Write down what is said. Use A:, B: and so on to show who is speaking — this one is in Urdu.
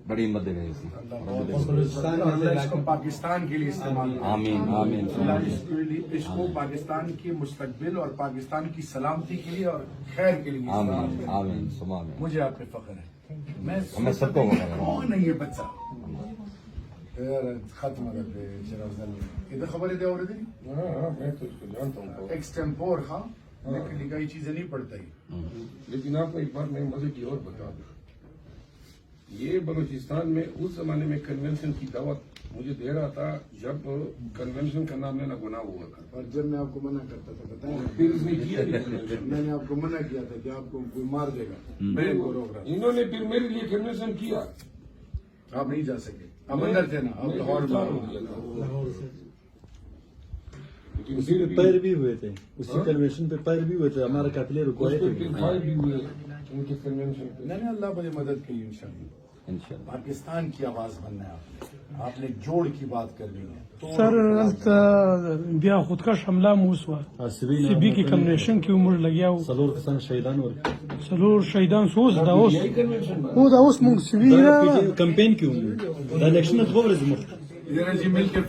A: بڑی ہمت دے گئے
B: اللہ اس کو پاکستان کے لیے استعمال کرے.
A: آمین آمین
B: اللہ اس کو پاکستان کے مستقبل اور پاکستان کی سلامتی کے لیے اور خیر کے لیے استعمال
A: آمین
B: کرے.
A: آمین سما آمین.
B: مجھے آپ پہ فخر ہے.
A: ہمیں سب کو فخر ہے.
B: کون ہے یہ بچہ ختم ادھر خبر ہے اور
C: میں تو اس کو جانتا ہوں
B: ایکسٹمپور ہاں لیکن لکھائی چیزیں نہیں پڑھتا ہی.
C: لیکن آپ کو ایک بات میں مزے کی اور بتا دوں. یہ بلوچستان میں اس زمانے میں کنونشن کی دعوت مجھے دے رہا تھا جب کنونشن کا نام لینا گناہ ہوا تھا.
B: اور جب میں آپ کو منع کرتا تھا بتائیں
C: پھر اس نے کیا نہیں.
B: میں نے آپ کو منع کیا تھا کہ آپ کو کوئی مار دے گا. میں ان کو روک رہا
C: انہوں نے پھر میرے لیے کنونشن کیا.
B: تھا. آپ نہیں جا سکے. آپ اندر تھے نا. آپ لاہور میں
C: ہو گیا تھا. لیکن
D: اسی پہ پیر بھی ہوئے تھے, اسی کنوینشن پہ پیر بھی ہوئے تھے, ہمارا قافلے رکوائے تھے.
C: پھر فائل بھی ہوئے ان کے کنونشن پہ.
B: میں نے اللہ مجھے مدد کی انشاءاللہ.
A: انشاءاللہ.
B: پاکستان کی آواز بننا ہے آپ نے جوڑ کی بات کرنی ہے.
E: سر بیا خودکش حمله موسوا سبی کی کمنیشن کی عمر لگیا و
D: سلور کسان شهیدان ور
E: سلور شهیدان سوز دا اوس
C: یہی کنونشن
E: او دا اوس مونږ سوي
D: کمپین کیوں دا الیکشن خبر زموږ
B: ادھر جی مل کے